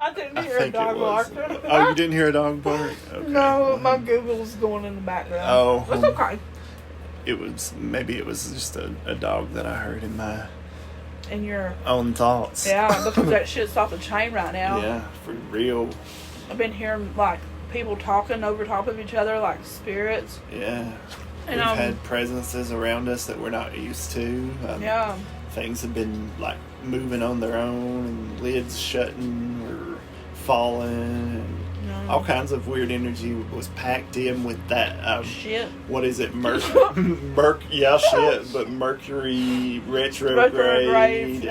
I didn't hear a dog bark. Oh, you didn't hear a dog bark? Okay. No, my Google's going in the background. Oh. It's okay. Maybe it was just a dog that I heard in my your own thoughts. Yeah, because that shit's off the chain right now. Yeah, for real. I've been hearing like people talking over top of each other like spirits. Yeah. And We've had presences around us that we're not used to. Yeah. Things have been like moving on their own and lids shutting or falling and all kinds of weird energy was packed in with that shit. What is it? Mercury retrograde,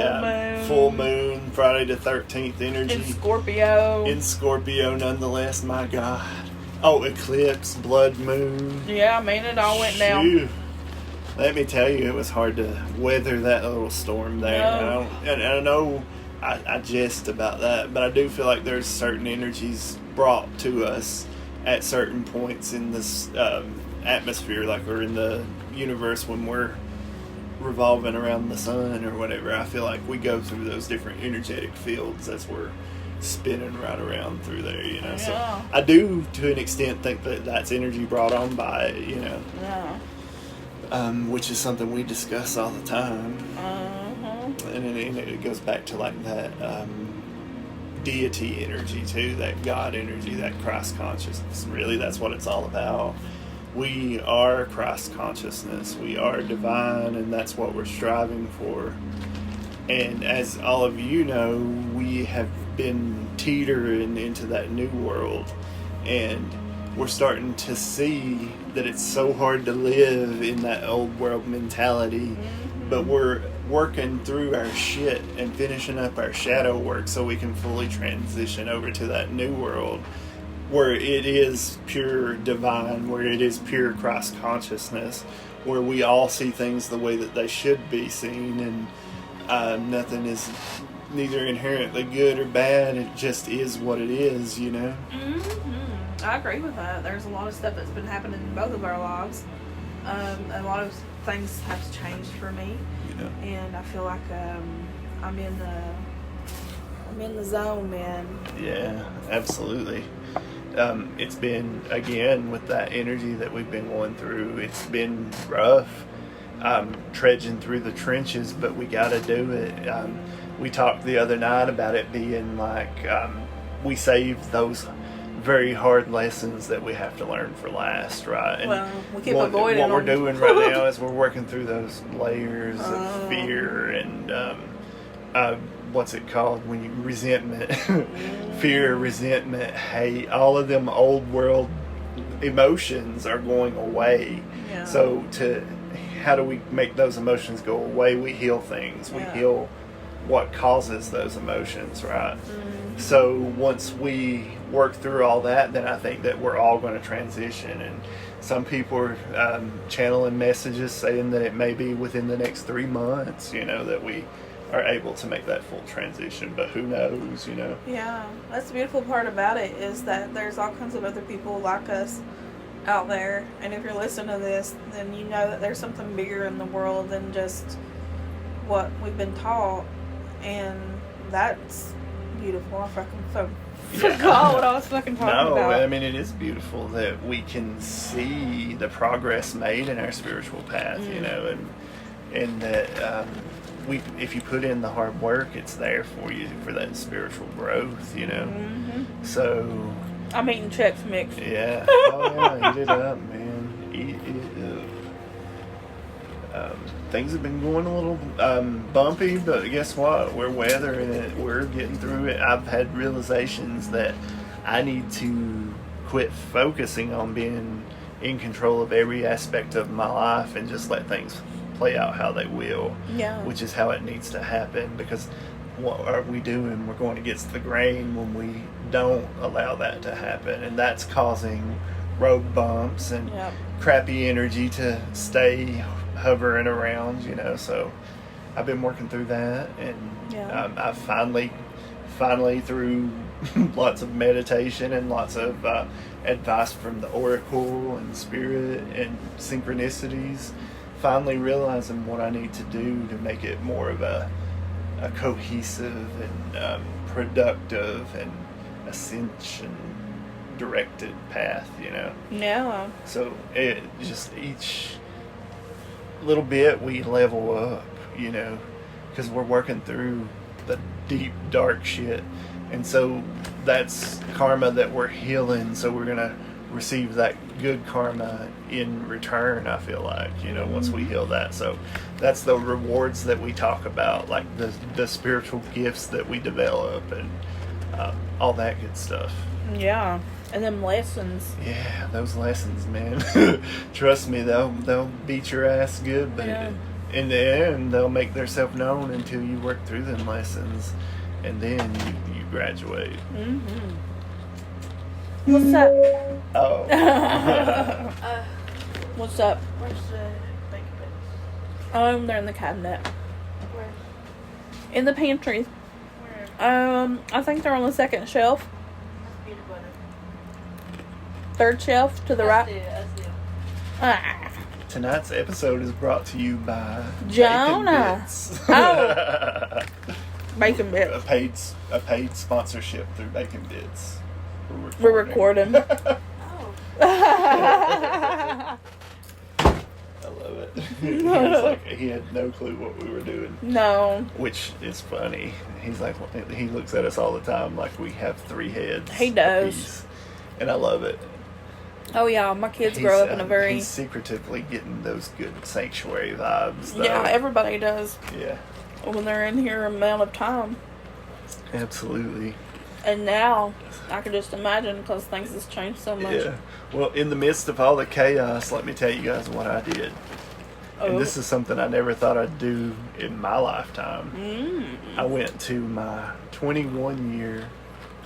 full moon, Friday the 13th energy. In Scorpio nonetheless, my God. Oh, eclipse, blood moon. Yeah, I mean, it all went down. Let me tell you, it was hard to weather that little storm there. No. I know I jest about that, but I do feel like there's certain energies brought to us at certain points in this atmosphere, like we're in the universe when we're revolving around the sun or whatever. I feel like we go through those different energetic fields as we're spinning right around through there, you know. So I do, to an extent, think that that's energy brought on by it, you know. Yeah. Which is something we discuss all the time. And it goes back to like that deity energy too, that God energy, that Christ consciousness. Really, that's what it's all about. We are Christ consciousness. We are divine, and that's what we're striving for. And as all of you know, we have been teetering into that new world, and we're starting to see that it's so hard to live in that old world mentality, but we're working through our shit and finishing up our shadow work so we can fully transition over to that new world where it is pure divine, where it is pure Christ consciousness, where we all see things the way that they should be seen, and nothing is neither inherently good or bad. It just is what it is, you know. I agree with that. There's a lot of stuff that's been happening in both of our lives. A lot of things have changed for me, and I feel like I'm in the zone, man. Yeah, absolutely. It's been, again, with that energy that we've been going through, it's been rough, trudging through the trenches, but we got to do it. We talked the other night about it being like we saved those very hard lessons that we have to learn for last, right? And we keep avoiding what we're doing right now is we're working through those layers of fear and what's it called when you resentment, fear, resentment, hate, all of them old world emotions are going away. Yeah. So how do we make those emotions go away? We heal things. We heal what causes those emotions, right? So once we work through all that, then I think that we're all going to transition. And some people are channeling messages saying that it may be within the next 3 months, you know, that we are able to make that full transition. But who knows, you know? Yeah, that's the beautiful part about it, is that there's all kinds of other people like us out there. And if you're listening to this, then you know that there's something bigger in the world than just what we've been taught. And that's beautiful. I forgot what I was fucking talking about. I mean, it is beautiful that we can see the progress made in our spiritual path, you know, and that if you put in the hard work, it's there for you for that spiritual growth, you know. So I'm eating Chex Mix. Yeah. Oh yeah, eat it up, man. Eat it up. Things have been going a little bumpy, but guess what? We're weathering it. We're getting through it. I've had realizations that I need to quit focusing on being in control of every aspect of my life and just let things play out how they will. Yeah. Which is how it needs to happen, because what are we doing? We're going against the grain when we don't allow that to happen, and that's causing road bumps and crappy energy to stay hovering around, you know. So I've been working through that, and I've finally through lots of meditation and lots of advice from the oracle and spirit and synchronicities, finally realizing what I need to do to make it more of a cohesive and productive and ascension directed path, you know. Yeah. So it just each little bit we level up, you know, because we're working through the deep dark shit, and so that's karma that we're healing. So we're gonna receive that good karma in return, I feel like, you know, once we heal that. So that's the rewards that we talk about, like the spiritual gifts that we develop and all that good stuff. Yeah. And them lessons. Yeah, those lessons, man. Trust me, they'll beat your ass good, but in the end, they'll make themselves known until you work through them lessons, and then you graduate. Mm-hmm. What's up? Oh. What's up? Where's the bacon bits? They're in the cabinet. Where? In the pantry. Where? I think they're on the second shelf. Peanut butter. Third shelf to the right. That's it. Ah. Tonight's episode is brought to you by Jonah. Bacon Bits. Oh. Bacon bits. a paid sponsorship through Bacon Bits. We're recording. Oh. I love it. He had no clue what we were doing, No. which is funny. He's like, he looks at us all the time like we have 3 heads. He does. apiece. And I love it. Oh yeah, my kids grow up in a very... He's secretively getting those good sanctuary vibes, though. Yeah, everybody does. Yeah, When they're in here amount of time. absolutely. And now, I can just imagine because things has changed so much. Yeah. Well, in the midst of all the chaos, let me tell you guys what I did. Oh. And this is something I never thought I'd do in my lifetime. Mm. I went to my 21-year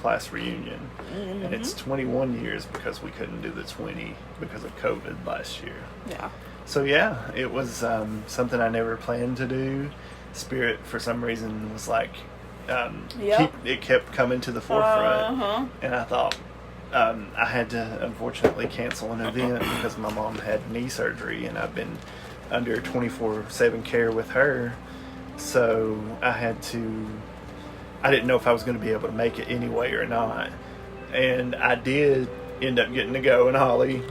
class reunion. Mm-hmm. And it's 21 years because we couldn't do the 20 because of COVID last year. Yeah. So yeah, it was something I never planned to do. Spirit, for some reason, was like, it kept coming to the forefront. Uh-huh. And I thought, I had to unfortunately cancel an event because my mom had knee surgery and I've been under 24/7 care with her. So I didn't know if I was going to be able to make it anyway or not. And I did end up getting to go, and Holly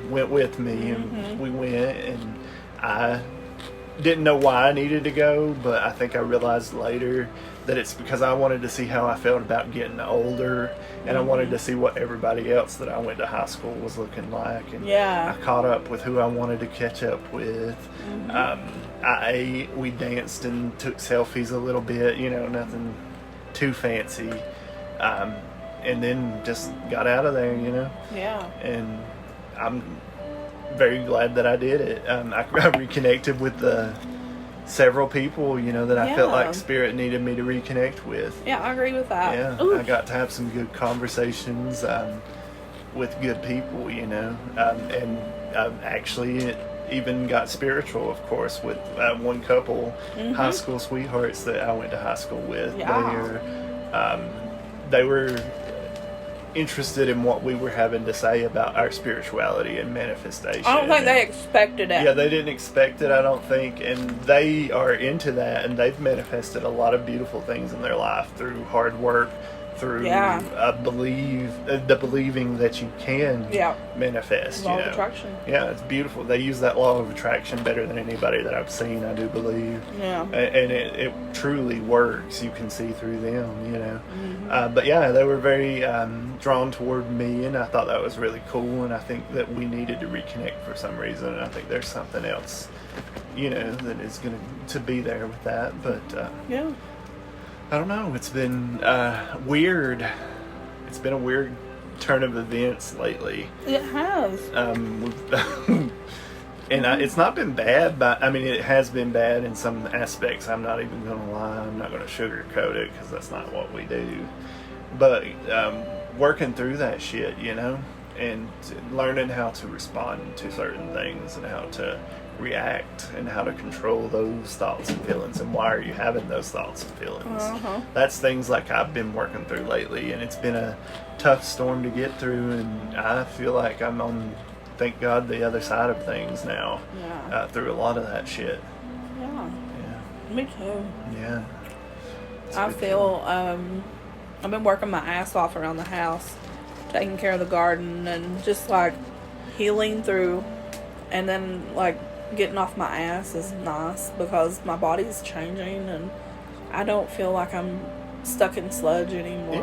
went with me, and we went, and I didn't know why I needed to go, but I think I realized later that it's because I wanted to see how I felt about getting older, and I wanted to see what everybody else that I went to high school was looking like, and Yeah. I caught up with who I wanted to catch up with. I ate, we danced and took selfies a little bit, you know, nothing too fancy, and then just got out of there, you know. Yeah. And I'm very glad that I did it. I reconnected with several people, you know, that I felt Yeah. like Spirit needed me to reconnect with. Yeah, I agree with that. Yeah, Ooh. I got to have some good conversations with good people, you know, and actually even got spiritual, of course, with one couple, high school sweethearts that I went to high school with. Yeah. They were interested in what we were having to say about our spirituality and manifestation. I don't think they expected it. Yeah, they didn't expect it, I don't think, and they are into that, and they've manifested a lot of beautiful things in their life through hard work, through the believing that you can manifest. Law you of know? attraction. Yeah, it's beautiful. They use that law of attraction better than anybody that I've seen, I do believe. Yeah. And it truly works. You can see through them, you know. But yeah, they were very drawn toward me, and I thought that was really cool, and I think that we needed to reconnect for some reason, and I think there's something else, you know, that is going to be there with that. But Yeah. I don't know. It's been weird. It's been a weird turn of events lately. It has. It's not been bad, but I mean, it has been bad in some aspects. I'm not even going to lie. I'm not going to sugarcoat it because that's not what we do. But working through that shit, you know, and learning how to respond to certain things and how to react and how to control those thoughts and feelings and why are you having those thoughts and feelings. That's things like I've been working through lately, and it's been a tough storm to get through, and I feel like I'm on, thank God, the other side of things now. Through a lot of that shit. Yeah. Yeah. Me too. Yeah. I feel I've been working my ass off around the house, taking care of the garden, and just like healing through, and then like getting off my ass is nice because my body's changing and I don't feel like I'm stuck in sludge anymore.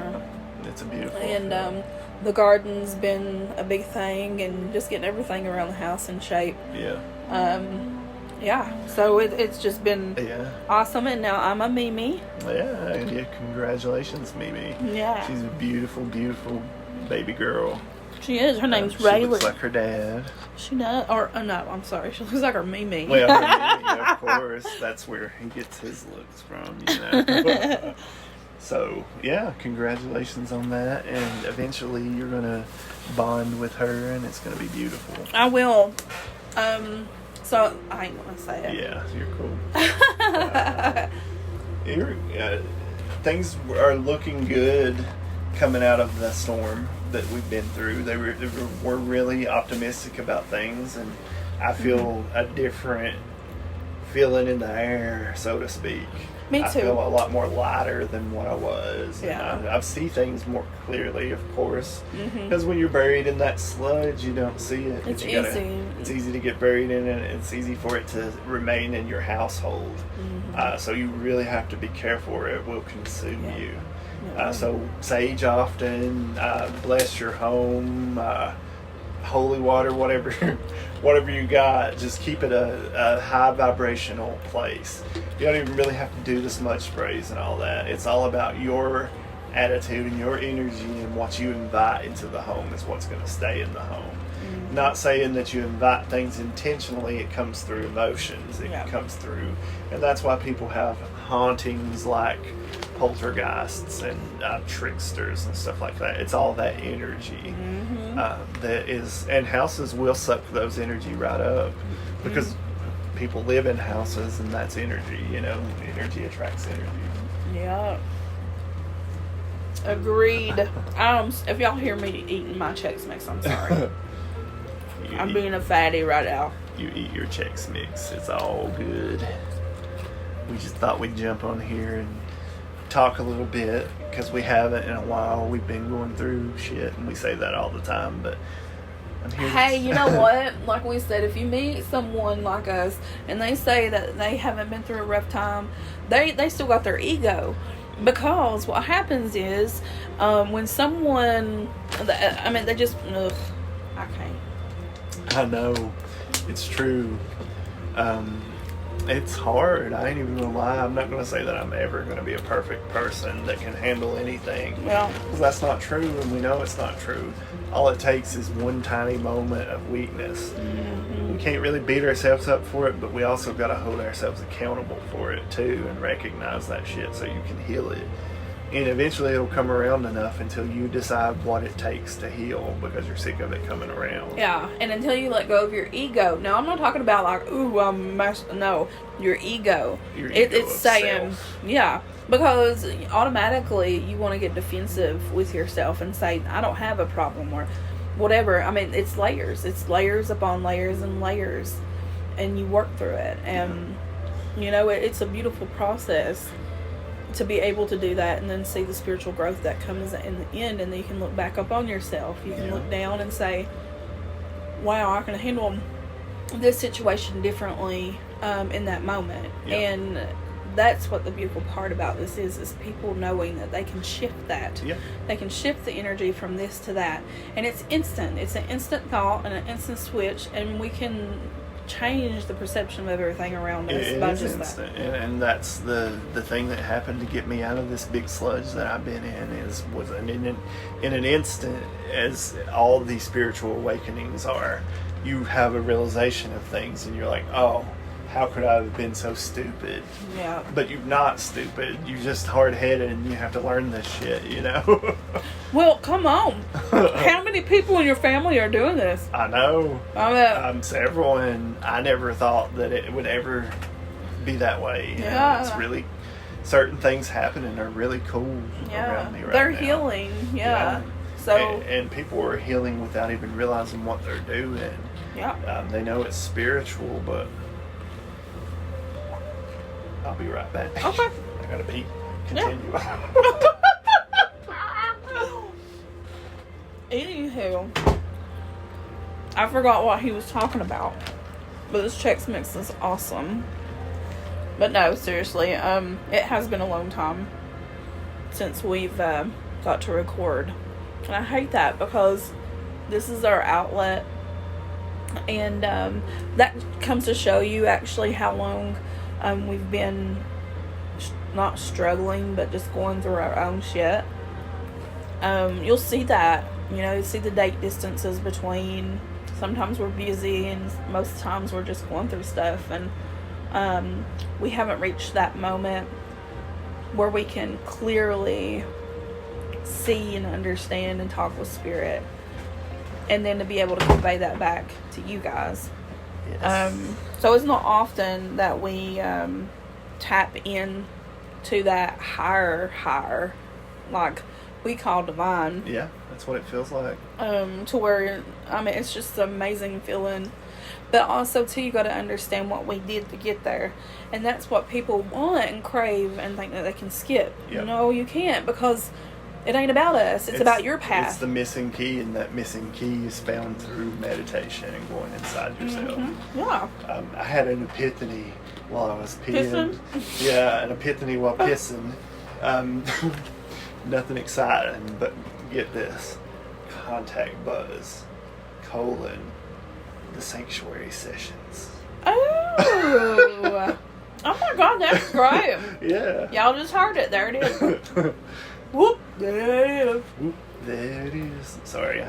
Yeah, it's a beautiful And feeling. the garden's been a big thing, and just getting everything around the house in shape. Yeah. Yeah, so it's just been Yeah. awesome, and now I'm a Mimi. Yeah. Congratulations, Mimi. Yeah, She's a beautiful, beautiful baby girl. she is. Her name's She Rayleigh. looks like her dad. She does. Or no, I'm sorry. She looks like her Mimi. Well, her Mimi, of course, that's where he gets his looks from, you know. So, yeah, congratulations on that. And eventually you're going to bond with her, and it's going to be beautiful. I will. So I ain't gonna say it. Yeah, you're cool. Things are looking good coming out of the storm that we've been through. We're really optimistic about things, and I feel a different feeling in the air, so to speak. Me I too. feel a lot more lighter than what I was. Yeah. And I see things more clearly, of course, Mhm. because when you're buried in that sludge, you don't see it. But It's you gotta- easy. It's easy to get buried in it. It's easy for it to remain in your household. So you really have to be careful, or it will consume Yeah. you. Yeah. So sage often, bless your home, holy water, whatever, whatever you got. Just keep it a high vibrational place. You don't even really have to do the smudge sprays and all that. It's all about your attitude and your energy, and what you invite into the home is what's going to stay in the home. Not saying that you invite things intentionally. It comes through emotions. It Yeah. comes through, and that's why people have hauntings like poltergeists and tricksters and stuff like that. It's all that energy that is, and houses will suck those energy right up because people live in houses, and that's energy. You know, energy attracts energy. Yeah. Agreed. If y'all hear me eating my Chex Mix, I'm sorry. I'm being a fatty right now. You eat your Chex Mix. It's all good. We just thought we'd jump on here and talk a little bit because we haven't in a while. We've been going through shit, and we say that all the time, but I'm here. Hey, you know what? Like we said, if you meet someone like us and they say that they haven't been through a rough time, they still got their ego. Because what happens is, when someone, they just, I can't. I know. It's true. It's hard. I ain't even gonna lie. I'm not gonna say that I'm ever gonna be a perfect person that can handle anything. Well, Because that's not true, and we know it's not true. All it takes is one tiny moment of weakness. We can't really beat ourselves up for it, but we also got to hold ourselves accountable for it too, and recognize that shit so you can heal it. And eventually it'll come around enough until you decide what it takes to heal, because you're sick of it coming around. yeah, and until you let go of your ego. Now, I'm not talking about like, ooh, no, your ego. Your ego It's of saying, self. yeah, because automatically you want to get defensive with yourself and say, I don't have a problem, or whatever. I mean, it's layers. It's layers upon layers and layers, and you work through it. And, you know, it's a beautiful process to be able to do that, and then see the spiritual growth that comes in the end, and then you can look back up on yourself. You can look down and say, wow, I can handle this situation differently in that moment. Yeah. And that's what the beautiful part about this is people knowing that they can shift that. Yeah. They can shift the energy from this to that, and it's instant. It's an instant thought and an instant switch, and we can change the perception of everything around us It by is just instant, that. and that's the thing that happened to get me out of this big sludge that I've been in. Was in an instant, as all these spiritual awakenings are, you have a realization of things, and you're like, oh, how could I have been so stupid? Yeah. But you're not stupid. You're just hard-headed, and you have to learn this shit, you know? Well, come on. How many people in your family are doing this? I know. I mean, Several, and I never thought that it would ever be that way. You know? Yeah. It's really, certain things happen and are really cool around me right they're now. healing. Yeah. So, And people are healing without even realizing what they're doing. yeah. They know it's spiritual, but I'll be right back. Okay. I gotta pee. Continue. Anywho, I forgot what he was talking about, but this Chex Mix is awesome. But no, seriously, it has been a long time since we've got to record, and I hate that because this is our outlet, and that comes to show you actually how long we've been not struggling, but just going through our own shit. You'll see that, you see the date distances between. Sometimes we're busy, and most times we're just going through stuff, and we haven't reached that moment where we can clearly see and understand and talk with Spirit, and then to be able to convey that back to you guys. Yes. So it's not often that we tap in to that higher, like we call divine. Yeah, that's what it feels like. To where, it's just an amazing feeling. But also, too, you got to understand what we did to get there. And that's what people want and crave and think that they can skip. Yep. No, you can't, because it ain't about us. It's about your path. It's the missing key, and that missing key is found through meditation and going inside yourself. Mm-hmm. Yeah. I had an epiphany while I was peeing. Pissing? Yeah, an epiphany while pissing. Nothing exciting, but get this. Contact Buzz, the Sanctuary Sessions. Oh. Oh my God, that's great. Yeah. Y'all just heard it. There it is. Whoop. There it is. Whoop, there it is. Sorry,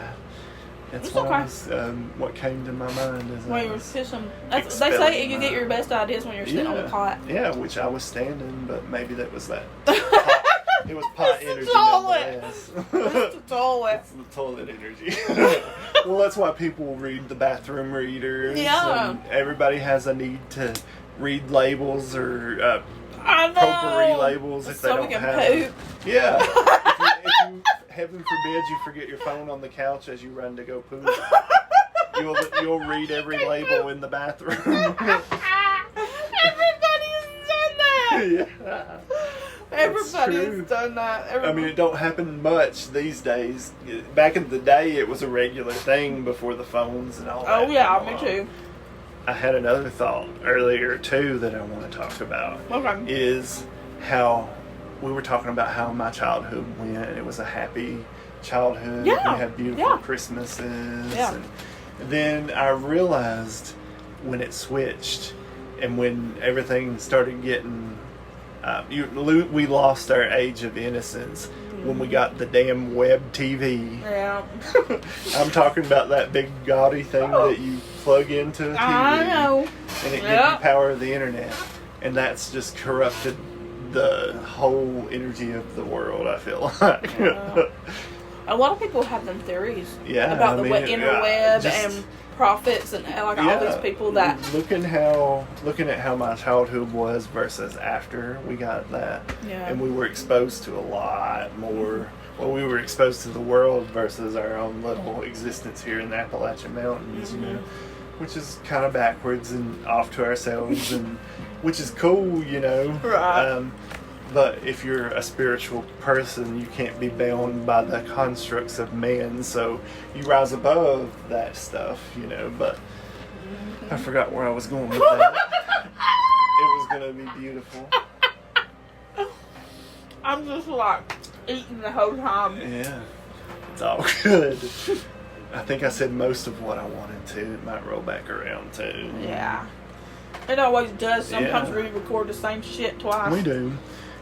that's It's what, okay. what came to my mind as When I you were was pissing. They say you get your my- best ideas when you're sitting on the pot. Yeah, which I was standing, but maybe that was that. It was pot It's the energy toilet. nonetheless. It's the toilet. It's the toilet energy. Well, that's why people read the bathroom readers. Yeah. And everybody has a need to read labels or I know. potpourri labels if So they we don't can have. poop. Yeah. if you, heaven forbid, you forget your phone on the couch as you run to go poop. You'll read every label in the bathroom. Everybody's done that. Yeah. Everybody's done that. I mean, it don't happen much these days. Back in the day, it was a regular thing before the phones and all that. Oh yeah, came me along. too. I had another thought earlier too that I want to talk about. Okay. Is how we were talking about how my childhood went. It was a happy childhood. Yeah. We had beautiful Yeah. Christmases. Yeah. And then I realized when it switched and when everything started getting we lost our age of innocence when we got the damn web TV. Yeah. I'm talking about that big gaudy thing that you plug into a TV. I know. And it gives Yeah. you power of the internet. And that's just corrupted the whole energy of the world, I feel like. Yeah. A lot of people have them theories Yeah, about I mean, the interweb just- and prophets and like all these people that. looking at how my childhood was versus after we got that, Yeah. and we were exposed to a lot more. Well, we were exposed to the world versus our own little existence here in the Appalachian Mountains, which is kind of backwards and off to ourselves, and which is cool, Right. But if you're a spiritual person, you can't be bound by the constructs of man, so you rise above that stuff, but I forgot where I was going with that. It was going to be beautiful. I'm just like eating the whole time. Yeah, it's all good. I think I said most of what I wanted to. It might roll back around too. Yeah. It always does. Sometimes Yeah. we record the same shit twice. We do.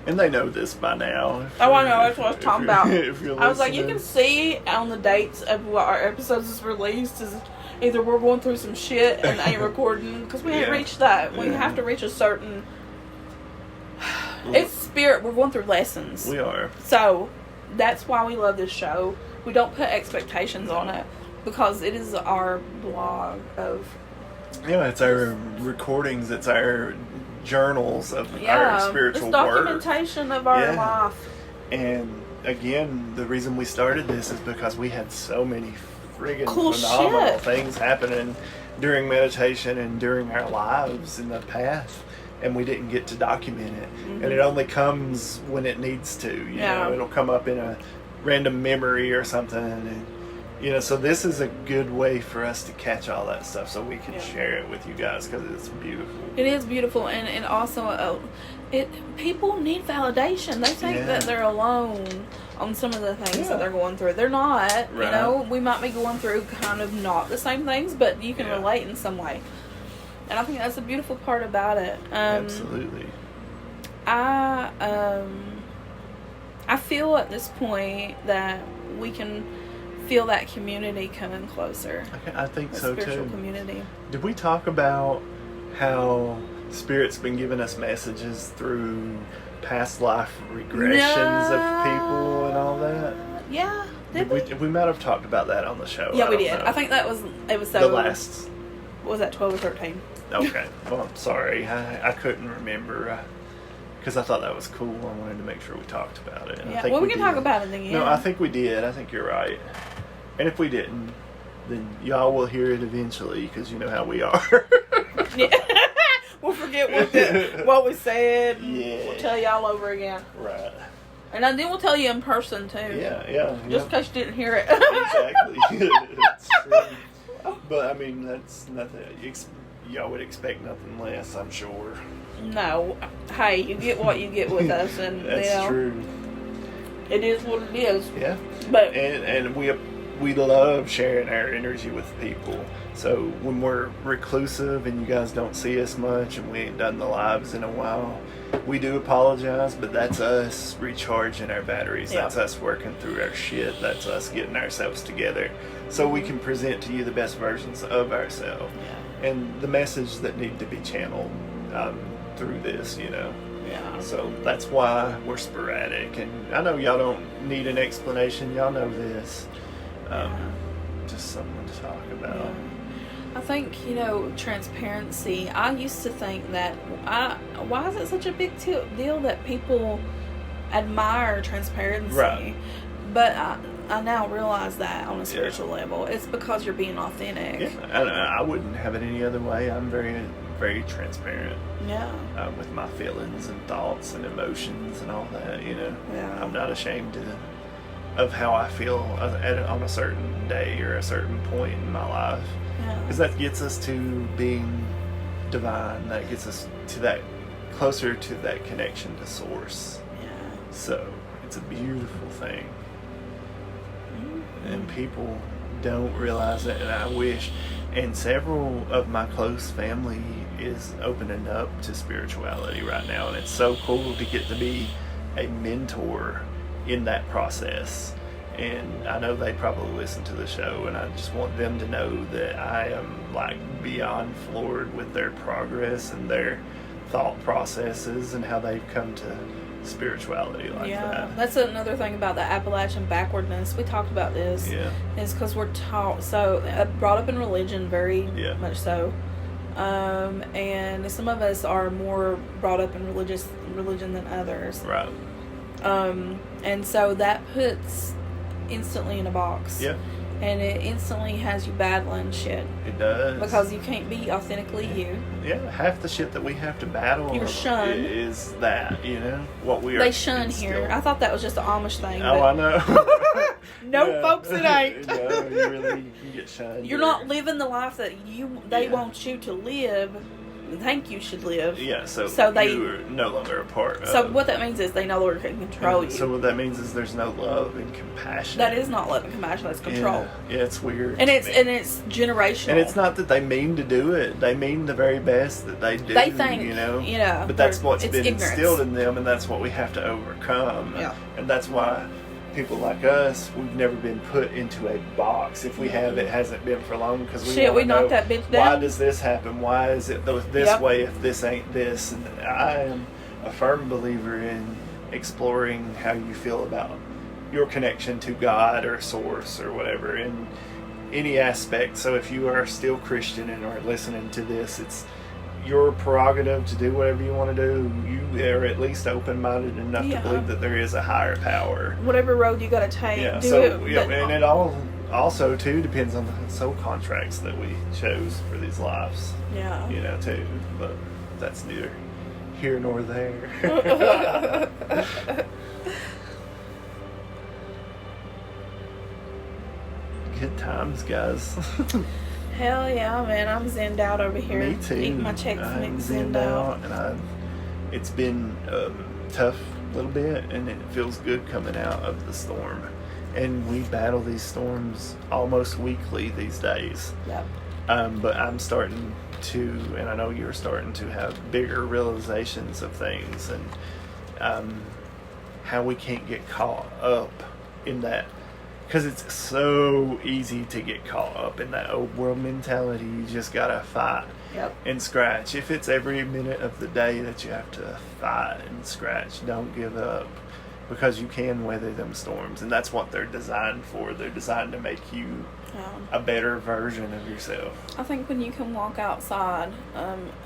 And they know this by now. Oh, I know. That's what I was talking about. If you're I was like, you listening. can see on the dates of what our episodes is released is either we're going through some shit and ain't recording because we ain't Yeah. reached that. We Yeah. have to reach a certain. It's spirit. We're going through lessons. We are. So that's why we love this show. We don't put expectations on it because it is our blog of. Yeah, it's our recordings. It's our journals of Yeah, our spiritual it's work. documentation of our Yeah. life. And again, the reason we started this is because we had so many friggin' Cool phenomenal shit. things happening during meditation and during our lives in the past, and we didn't get to document it. And it only comes when it needs to. You Yeah. know, it'll come up in a random memory or something, and You know, so this is a good way for us to catch all that stuff so we can Yeah. share it with you guys because it's beautiful. It is beautiful, and also people need validation. They think Yeah. that they're alone on some of the things Yeah. that they're going through. They're not. Right. You know, we might be going through kind of not the same things, but you can Yeah. relate in some way. And I think that's the beautiful part about it. Absolutely. I feel at this point that we can feel that community coming closer. I think The so spiritual too. community. Did we talk about how Spirit's been giving us messages through past life regressions of people and all that? Yeah. Did we? We might have talked about that on the show. Yeah, we don't did. know. I think that was episode. the last. What was that, 12 or 13? Okay. Well, I'm sorry. I couldn't remember because I thought that was cool. I wanted to make sure we talked about it. And I Yeah. think Well, we can talk did. about it again. No, I think we did. I think you're right. And if we didn't, then y'all will hear it eventually because you know how we are. Yeah. We'll forget what we said. And Yeah. We'll tell you all over again. Right. And then we'll tell you in person, too. Yeah. Just in case you didn't hear it. Exactly. It's true. But I mean, that's nothing. Y'all would expect nothing less, I'm sure. No. Hey, you get what you get with us. And, That's you know, true. it is what it is. Yeah. But And we love sharing our energy with people. So when we're reclusive and you guys don't see us much and we ain't done the lives in a while, we do apologize, but that's us recharging our batteries. Yeah. That's us working through our shit. That's us getting ourselves together so we can present to you the best versions of ourselves and the message that need to be channeled through this, you know. yeah. So that's why we're sporadic. And I know y'all don't need an explanation. Y'all know this. Just something to talk about. I think, transparency. I used to think that, why is it such a big deal that people admire transparency? Right. But I now realize that on a spiritual level. It's because you're being authentic. Yeah, and I wouldn't have it any other way. I'm very, very transparent Yeah. with my feelings and thoughts and emotions and all that, you know. Yeah. I'm not ashamed of how I feel on a certain day or a certain point in my life. Because that gets us to being divine. That gets us to that, closer to that connection to Source. Yeah. So it's a beautiful thing. And people don't realize that, and I wish. And several of my close family is opening up to spirituality right now, and it's so cool to get to be a mentor in that process. And I know they probably listen to the show, and I just want them to know that I am beyond floored with their progress and their thought processes and how they've come to spirituality like that. That's another thing about the Appalachian backwardness. We talked about this. Yeah. Is because we're taught, brought up in religion very much so. And some of us are more brought up in religion than others. Right. And so that puts instantly in a box. Yeah. And it instantly has you battling shit. It does. Because you can't be authentically you. Yeah, half the shit that we have to battle You're shunned. is that, what we are. They shun instilled. here. I thought that was just an Amish thing. Oh, but I know. No, Yeah. folks, it ain't. No, you really can get shunned. You're not living the life that they Yeah. want you to live, think you should live. Yeah, so they- you're no longer a part of. So what that means is they no longer can control you. So what that means is there's no love and compassion. That is not love and compassion. That's control. Yeah, it's weird. And to it's me. generational. And it's not that they mean to do it. They mean the very best that they do. They think, But that's what's it's been ignorance. instilled in them, and that's what we have to overcome. Yeah. And that's why people like us, we've never been put into a box. If we have, it hasn't been for long because we Shit, we wanna knocked know, that bitch why down. does this happen? Why is it this Yep. way if this ain't this? And I am a firm believer in exploring how you feel about your connection to God or Source or whatever in any aspect. So if you are still Christian and are listening to this, it's your prerogative to do whatever you want to do. You are at least open-minded enough Yeah. to believe that there is a higher power. Whatever road you gotta take, Yeah, do so it. yeah, but- and it all also too depends on the soul contracts that we chose for these lives. yeah. Too. But that's neither here nor there. Good times, guys. Hell yeah, man! I'm zenned out over here. Me too. Eating my Chex I'm Mix zenned out, and it's been tough a little bit, and it feels good coming out of the storm. And we battle these storms almost weekly these days. Yep. But I'm starting to, and I know you're starting to have bigger realizations of things, and how we can't get caught up in that. Because it's so easy to get caught up in that old world mentality. You just gotta fight Yep. and scratch. If it's every minute of the day that you have to fight and scratch, don't give up. Because you can weather them storms. And that's what they're designed for. They're designed to make you a better version of yourself. I think when you can walk outside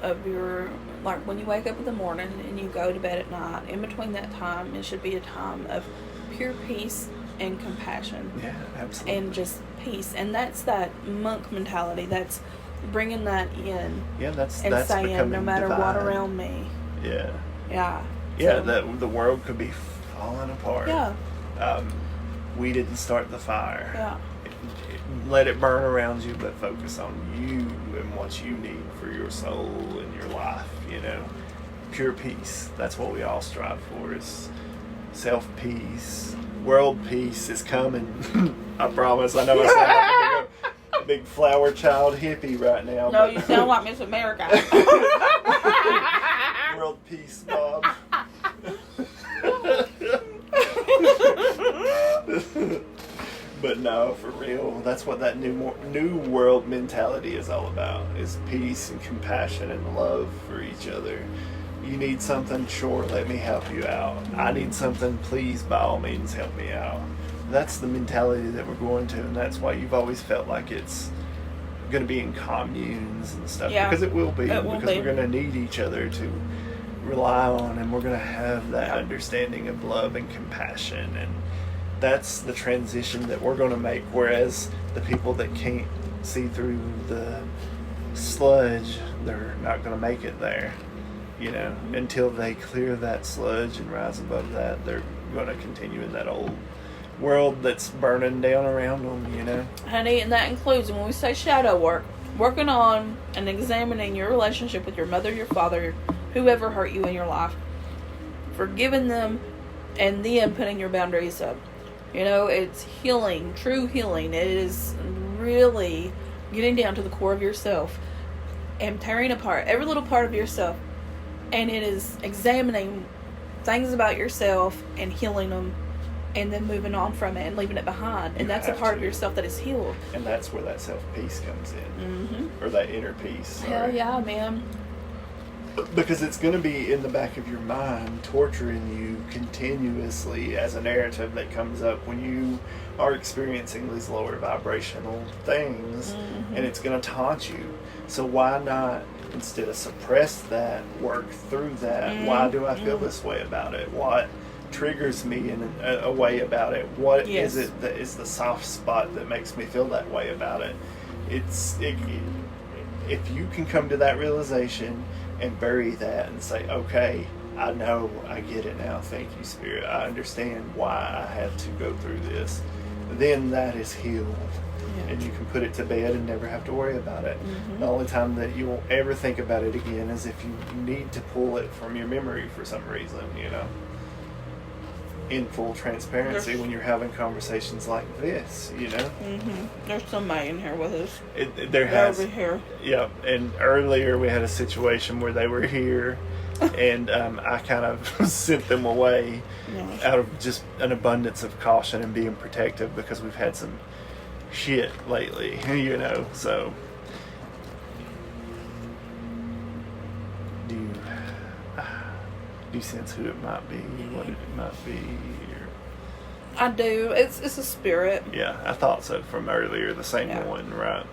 of your, like when you wake up in the morning and you go to bed at night, in between that time, it should be a time of pure peace and compassion. Yeah, absolutely. And just peace. And that's that monk mentality. That's bringing that in. Yeah, that's saying, becoming no matter divine. what around me. Yeah. Yeah. Yeah, So, the world could be falling apart. Yeah. We didn't start the fire. Yeah. Let it burn around you, but focus on you and what you need for your soul and your life, you know. Pure peace. That's what we all strive for, is self-peace. World peace is coming. I promise. I know I sound like a big flower child hippie right now. No, but you sound like Miss America. World peace, Bob. But no, for real, that's what that new world mentality is all about, is peace and compassion and love for each other. You need something, sure, let me help you out. I need something, please, by all means, help me out. That's the mentality that we're going to, and that's why you've always felt like it's going to be in communes and stuff. Yeah, because it will be. it will because be. we're going to need each other to rely on, and we're going to have that understanding of love and compassion, and that's the transition that we're going to make. Whereas the people that can't see through the sludge, they're not going to make it there, you know. Until they clear that sludge and rise above that, they're going to continue in that old world that's burning down around them, you know. Honey, and that includes, when we say shadow work, working on and examining your relationship with your mother, your father, whoever hurt you in your life, forgiving them, and then putting your boundaries up. You know, it's healing, true healing. It is really getting down to the core of yourself and tearing apart every little part of yourself. And it is examining things about yourself and healing them, and then moving on from it and leaving it behind. And that's a part of yourself that is healed. And that's where that self-peace comes in. Mm-hmm. Or that inner peace. Hell yeah, man. Because it's going to be in the back of your mind, torturing you continuously as a narrative that comes up when you are experiencing these lower vibrational things, and it's going to taunt you. So why not, instead of suppress that, work through that? Why do I feel this way about it? What triggers me in a way about it? What is it that is the soft spot that makes me feel that way about it? If you can come to that realization and bury that and say, okay, I know, I get it now, thank you, Spirit, I understand why I had to go through this, then that is healed. And you can put it to bed and never have to worry about it. The only time that you won't ever think about it again is if you need to pull it from your memory for some reason, you know. In full transparency, when you're having conversations like this, you know. There's somebody in here with us. There has. Over here. Yeah, and earlier we had a situation where they were here, and I kind of sent them away out of just an abundance of caution and being protective, because we've had some shit lately, you know. So, do you sense who it might be, what it might be? Or... I do. It's a spirit. Yeah, I thought so from earlier. The same one, right?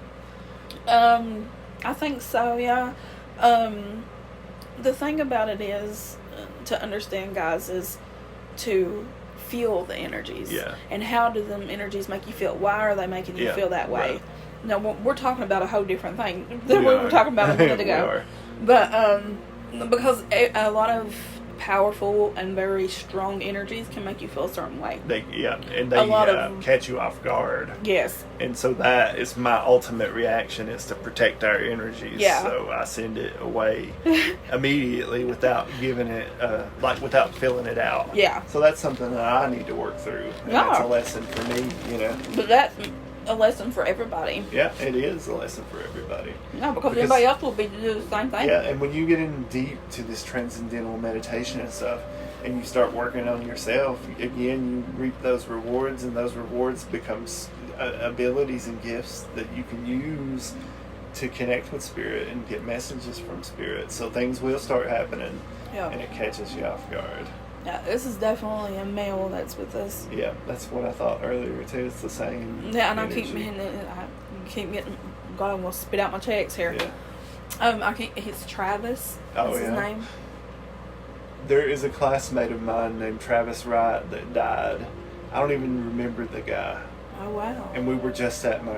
I think so. Yeah. The thing about it is, to understand, guys, is to feel the energies. Yeah. And how do them energies make you feel? Why are they making you feel that way? Right. Now, we're talking about a whole different thing than we were talking about a minute ago. But because a lot of powerful and very strong energies can make you feel a certain way. And A they lot of- catch you off guard. Yes. And so that is my ultimate reaction, is to protect our energies. Yeah. So I send it away immediately without giving it, without filling it out. Yeah. So that's something that I need to work through. And Yeah. that's a lesson for me, you know. But that's a lesson for everybody. Yeah, it is a lesson for everybody. No, because anybody else will be to do the same thing. Yeah, and when you get in deep to this transcendental meditation and stuff, and you start working on yourself, again, you reap those rewards, and those rewards becomes abilities and gifts that you can use to connect with spirit and get messages from spirit. So things will start happening, Yeah. and it catches you off guard. Yeah, this is definitely a male that's with us. Yeah, that's what I thought earlier too. It's the same. Yeah, and I energy. keep getting. God, I'm gonna spit out my checks here. Yeah. I can't. It's Travis. Oh, That's his yeah. name. There is a classmate of mine named Travis Wright that died. I don't even remember the guy. Oh wow. And we were just at my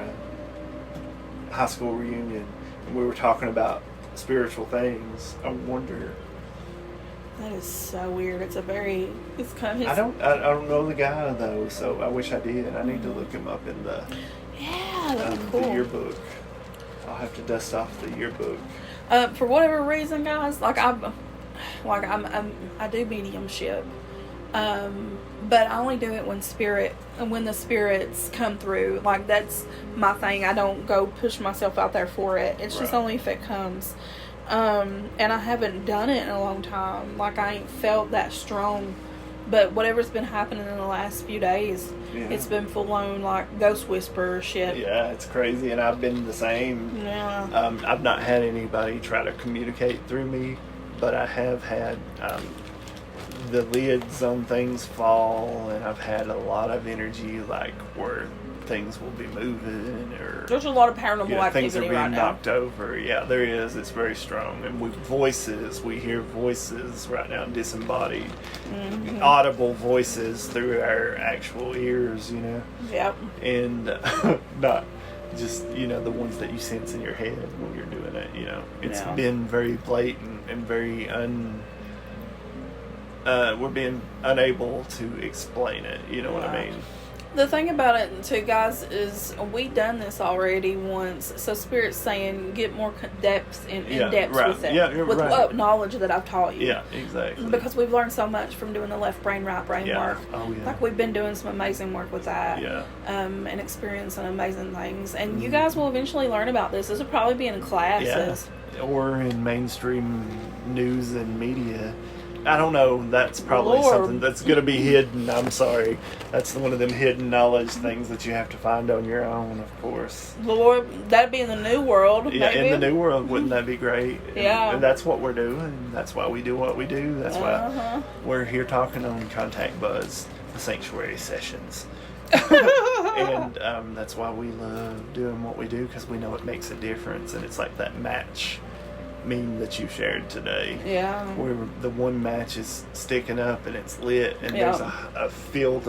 high school reunion, and we were talking about spiritual things. I wonder. That is so weird. It's kind of. I don't know the guy though, so I wish I did. I need to look him up in the Yeah, that'd be cool. the yearbook. I'll have to dust off the yearbook. For whatever reason, guys, I do mediumship, but I only do it when the spirits come through. Like, that's my thing. I don't go push myself out there for it. It's just Right. only if it comes. And I haven't done it in a long time. Like, I ain't felt that strong. But whatever's been happening in the last few days, Yeah. it's been full-blown, like, ghost whisperer shit. Yeah, it's crazy, and I've been the same. Yeah. I've not had anybody try to communicate through me, but I have had the lids on things fall, and I've had a lot of energy, like where things will be moving, or There's a lot of paranormal things are activity being right now. knocked over. Yeah, there is. It's very strong, and we hear voices right now, disembodied, Mm-hmm. audible voices through our actual ears. You know. Yep. And not just the ones that you sense in your head when you're doing it. It's Yeah. been very blatant and very we're being unable to explain it. You know what I Yeah. mean? The thing about it, too, guys, is we done this already once. So Spirit's saying get more depth in Yeah, depth right. with it, Yeah, you're with right. what knowledge that I've taught you. Yeah, exactly. Because we've learned so much from doing the left brain, right brain Yeah. work. Oh, yeah. Like, we've been doing some amazing work with that. Yeah. And experiencing amazing things. And you guys will eventually learn about this. This will probably be in classes. Yeah. Or in mainstream news and media. I don't know. That's probably Lord. something that's going to be hidden. I'm sorry. That's one of them hidden knowledge things that you have to find on your own, of course. Lord, that'd be in the new world. Yeah, maybe. in the new world, wouldn't that be great? Yeah. And that's what we're doing. That's why we do what we do. That's Uh-huh. why we're here talking on Contact Buzz, the Sanctuary Sessions. And that's why we love doing what we do, because we know it makes a difference. And it's like that match meme that you shared today. Yeah. Where the one match is sticking up and it's lit, and Yeah. there's a field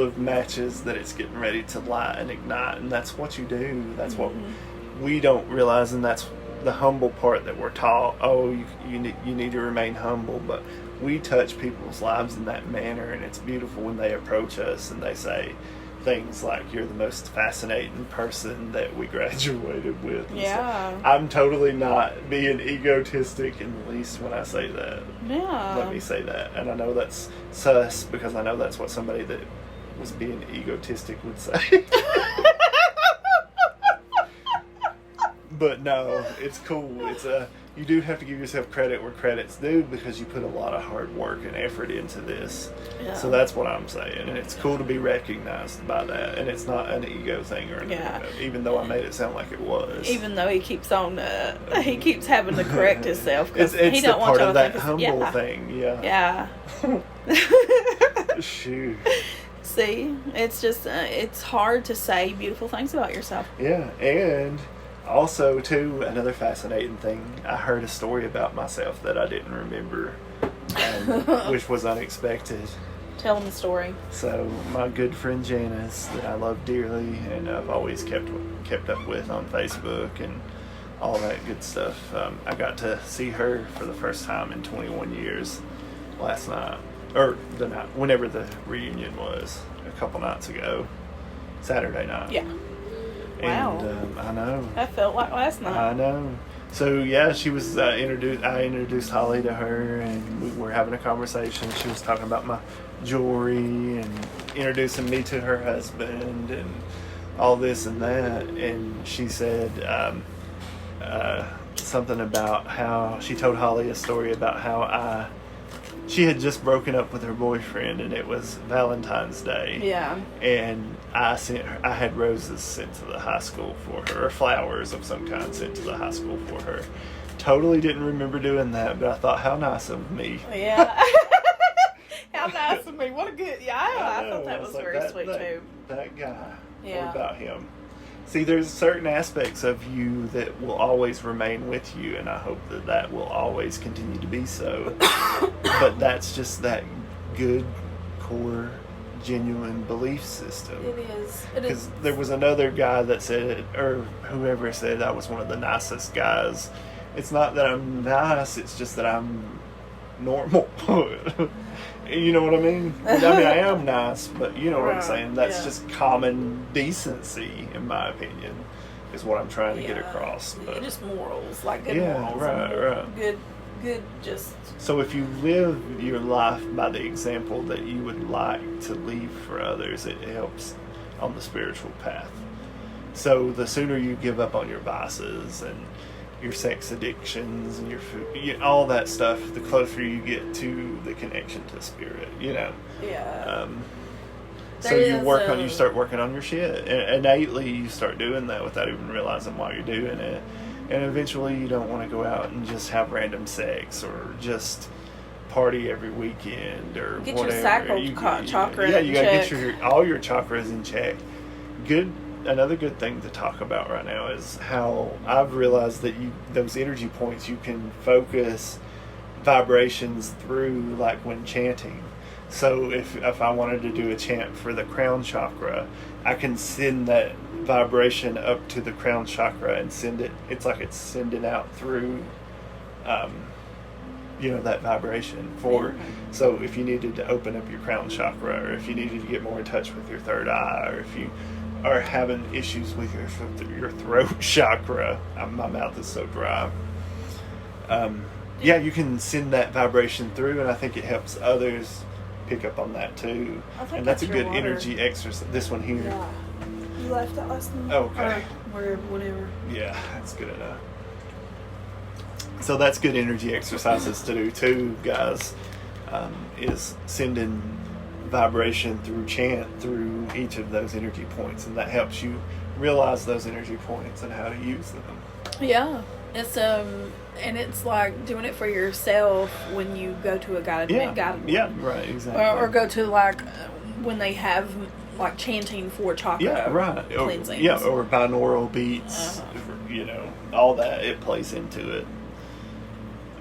of matches that it's getting ready to light and ignite, and that's what you do. That's what we don't realize, and that's the humble part that we're taught. Oh, you need to remain humble, but we touch people's lives in that manner, and it's beautiful when they approach us and they say things like, "You're the most fascinating person that we graduated with." And Yeah. so I'm totally not being egotistic in the least when I say that. Yeah. Let me say that. And I know that's sus, because I know that's what somebody that was being egotistic would say. But no, it's cool. You do have to give yourself credit where credit's due, because you put a lot of hard work and effort into this. Yeah. So that's what I'm saying, and it's cool to be recognized by that, and it's not an ego thing or anything. Yeah. Even though I made it sound like it was. Even though he keeps on, he keeps having to correct himself because it's he the don't want part y'all of to that think humble yeah. thing. Yeah. Yeah. Shoot. See, it's just it's hard to say beautiful things about yourself. Yeah, and also too, another fascinating thing. I heard a story about myself that I didn't remember, which was unexpected. Tell them the story. So my good friend Janice, that I love dearly, and I've always kept up with on Facebook and all that good stuff. I got to see her for the first time in 21 years last night, or the night, whenever the reunion was, a couple nights ago, Saturday night. Yeah. Wow. And I know. That felt like last night. I know. So yeah, she was introduced. I introduced Holly to her, and we were having a conversation. She was talking about my jewelry and introducing me to her husband and all this and that. And she said something about how she told Holly a story about how she had just broken up with her boyfriend, and it was Valentine's Day. Yeah. And I had roses sent to the high school for her, or flowers of some kind sent to the high school for her. Totally didn't remember doing that, but I thought, how nice of me. Yeah. How nice of me. What a good, I thought that was like, very sweet too. That guy. Yeah. What about him? See, there's certain aspects of you that will always remain with you, and I hope that will always continue to be so. But that's just that good, core, genuine belief system. It is. Because there was another guy that said, or whoever said, I was one of the nicest guys. It's not that I'm nice, it's just that I'm normal. You know what I mean? I mean, I am nice, but you know what I'm saying? That's just common decency, in my opinion, is what I'm trying to get across. But just morals, like good morals. Right. Good, just... So if you live your life by the example that you would like to leave for others, it helps on the spiritual path. So the sooner you give up on your vices and your sex addictions and your food, all that stuff, the closer you get to the connection to spirit, you know. Yeah. So you start working on your shit. Innately, you start doing that without even realizing why you're doing it. And eventually, you don't want to go out and just have random sex or just party every weekend or get whatever. Your sacral chakra. Yeah, you gotta get all your chakras in check. Another good thing to talk about right now is how I've realized that those energy points, you can focus vibrations through, like when chanting. So if I wanted to do a chant for the crown chakra, I can send that vibration up to the crown chakra and send it. It's like it's sending out through, that vibration for. So if you needed to open up your crown chakra, or if you needed to get more in touch with your third eye, or if you are having issues with your throat chakra, my mouth is so dry. You can send that vibration through, and I think it helps others pick up on that too. And that's a good energy exercise. This one here. Yeah. You left that last one? Okay. Or whatever. Yeah, that's good enough. So that's good energy exercises to do too, guys. Is sending vibration through chant through each of those energy points, and that helps you realize those energy points and how to use them. Yeah. It's and it's like doing it for yourself when you go to a guided right, exactly. Or go to like when they have like chanting for chakra cleansing. Or binaural beats, all that, it plays into it.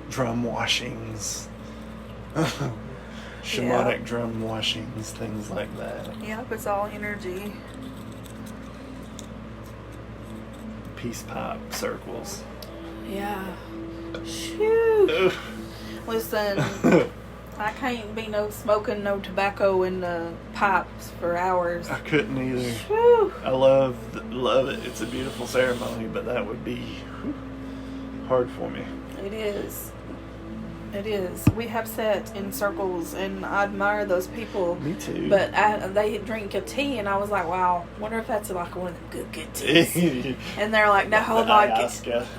Drum washings. Shamanic drum washings, things like that. Yep, it's all energy. Peace pipe circles. Yeah. Shoot. Listen, I can't be smoking no tobacco in the pipes for hours. I couldn't either. Whew. I love it. It's a beautiful ceremony, but that would be hard for me. It is. It is. We have sat in circles, and I admire those people. Me too. But they drink a tea, and I was like, wow, wonder if that's like one of them good teas. And they're like, no,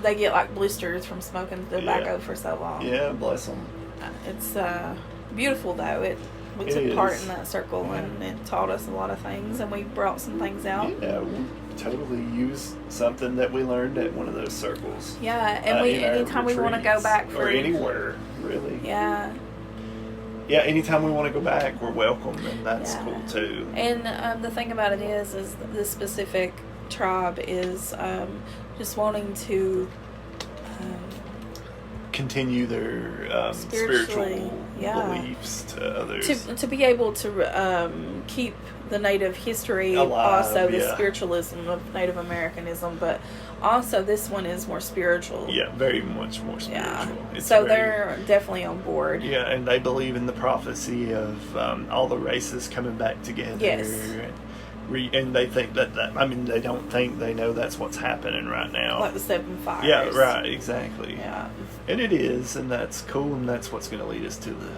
they get like blisters from smoking tobacco for so long. Yeah, bless them. It's beautiful, though. We took part in that circle, and it taught us a lot of things, and we brought some things out. Yeah, we totally use something that we learned at one of those circles. Yeah, and anytime we want to go back or anywhere, really. Yeah. Yeah, anytime we want to go back, we're welcome, and that's cool too. And the thing about it is this specific tribe is just wanting to continue their spiritual beliefs to others. To be able to keep the Native history, Alive, also the yeah. spiritualism of Native Americanism, but also this one is more spiritual. Yeah, very much more spiritual. Yeah. It's So very- they're definitely on board. Yeah, and they believe in the prophecy of all the races coming back together. Yes. And they think I mean, they don't think, they know that's what's happening right now. Like the 7 fires. Yeah, right, exactly. Yeah. And it is, and that's cool, and that's what's going to lead us to the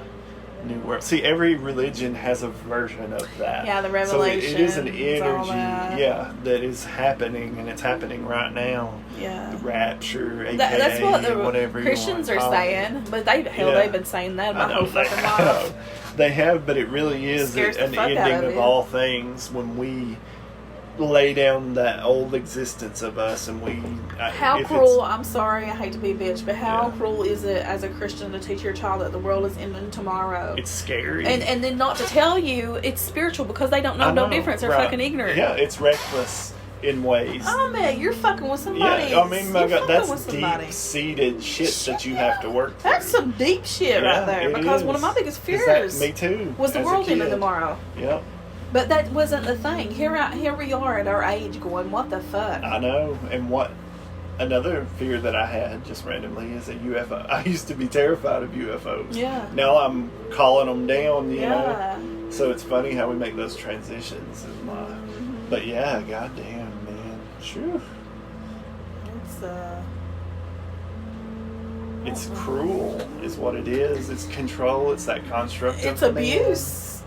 new world. See, every religion has a version of that. Yeah, the So it is an Revelations, all energy, that. yeah, that is happening, and it's happening right now. Yeah. The rapture, aka That's what the whatever Christians you are want to call it. saying, but they've been saying that I my know whole they fucking have. life. They have, but it really is Scares the an fuck out ending of of you. all things when we lay down that old existence of us, and we. How if cruel, it's- I'm sorry, I hate to be a bitch, but how Yeah. cruel is it as a Christian to teach your child that the world is ending tomorrow? It's scary. And then not to tell you it's spiritual because they don't know I no difference. They're right. fucking ignorant. Yeah, it's reckless in ways. Oh man, you're fucking with somebody. Yeah, I mean, my You're God, fucking with that's somebody. deep-seated shit that you have to work through. That's some deep shit Yeah, right there. it Because is. one of my biggest 'Cause fears me too. was the as a world ending kid. tomorrow. Yep, But that wasn't the thing. Here we are at our age going, what the fuck? I know. And what another fear that I had just randomly is a UFO. I used to be terrified of UFOs. Yeah. Now I'm calling them down. You know. Yeah. So it's funny how we make those transitions. Mm-hmm. But yeah, goddamn, man. Sure. It's cruel, is what it is. It's control. It's that construct. It's of man. abuse.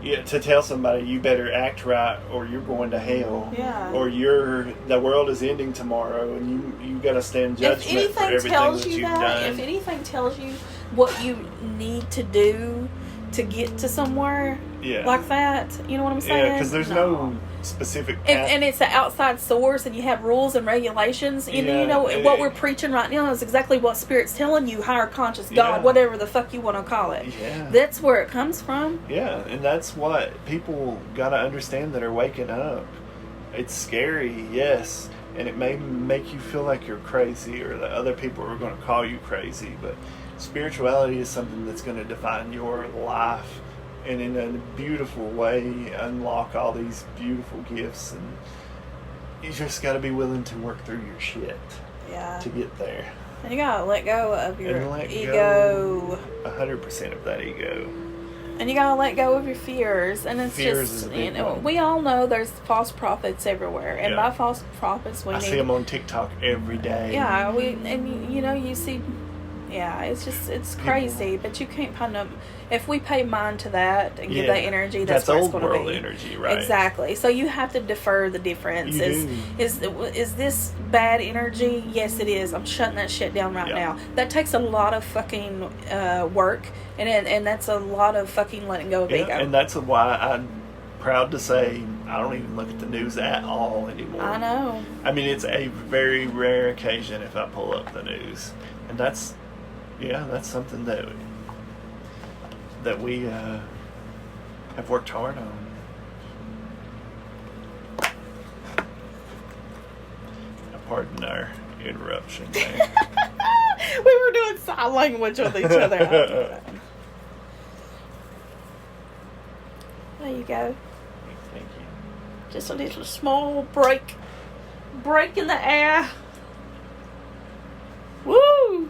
Yeah, to tell somebody you better act right or you're going to hell. Yeah. Or the world is ending tomorrow and you got to stand judgment If for anything everything tells that you you've that, done. if anything tells you what you need to do to get to somewhere Yeah. like that, you know what I'm saying? Yeah, because there's no specific path. And it's an outside source, and you have rules and regulations. And Yeah, you know and what we're preaching right now is exactly what Spirit's telling you, higher conscious God, Yeah. whatever the fuck you want to call it. Yeah. That's where it comes from. Yeah, and that's what people got to understand that are waking up. It's scary, yes, and it may make you feel like you're crazy or that other people are going to call you crazy, but spirituality is something that's going to define your life and in a beautiful way unlock all these beautiful gifts, and you just got to be willing to work through your shit Yeah. to get there. And you gotta let go of your And let ego. go 100% of that ego. And you gotta let go of your fears. And it's Fears is just, a big you know, one. we all know there's false prophets everywhere. And Yeah. by false prophets, we I need. see them on TikTok every day. Yeah, you know, you see, yeah, it's crazy, but you can't put them. If we pay mind to that and give Yeah. that energy, that's That's where it's old going to world be. energy, right? Exactly. So you have to defer the difference. You Is this bad energy? Yes, it is. I'm shutting that shit down right Yeah. now. That takes a lot of fucking work, and that's a lot of fucking letting go of ego. And that's why I'm proud to say I don't even look at the news at all anymore. I know. I mean, it's a very rare occasion if I pull up the news, and that's something that we have worked hard on. Pardon our interruption there. We were doing sign language with each other. There you go. Thank you. Just a little small break in the air. Woo!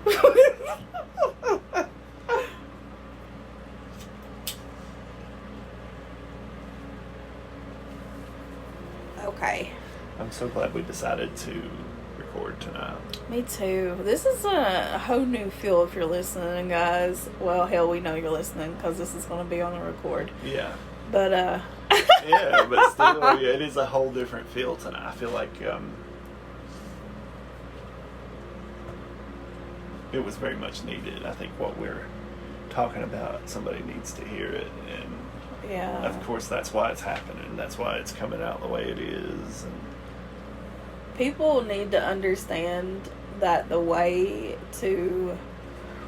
Okay. I'm so glad we decided to record tonight. Me too. This is a whole new feel if you're listening, guys. Well, hell, we know you're listening because this is going to be on the record. Yeah. But, Yeah, but still, it is a whole different feel tonight. I feel like it was very much needed. I think what we're talking about, somebody needs to hear it, and yeah. of course that's why it's happening. That's why it's coming out the way it is. And People need to understand that the way to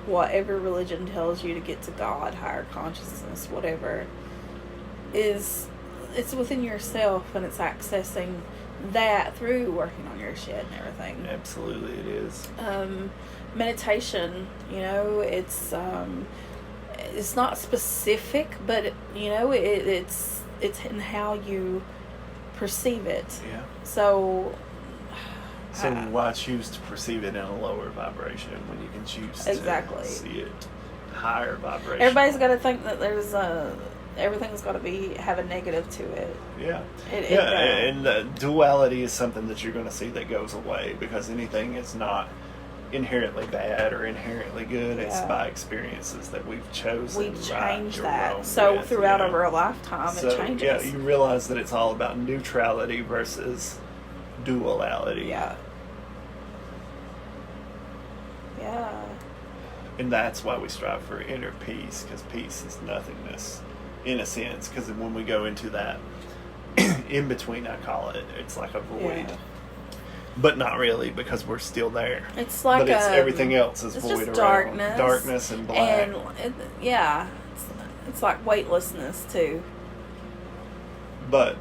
whatever religion tells you to get to God, higher consciousness, whatever, it's within yourself, and it's accessing that through working on your shit and everything. absolutely, it is. Meditation, you know, it's not specific, but you know, it's it's in how you perceive it. Yeah. So Why choose to perceive it in a lower vibration when you can choose Exactly. to see it higher vibration? everybody's got to think that there's everything's got to have a negative to it. Yeah. It Yeah, and the duality is something that you're going to see that goes away, because anything is not inherently bad or inherently good. It's Yeah. by experiences that we've chosen. We right change or that. wrong So with, throughout yeah. our lifetime, So, it changes. yeah, you realize that it's all about neutrality versus duality. Yeah. Yeah. And that's why we strive for inner peace, because peace is nothingness, in a sense. Because when we go into that in between, I call it, it's like a void. Yeah. But not really, because we're still there. It's like but it's everything else is it's void just around. darkness. Darkness and black. And it's like weightlessness too. But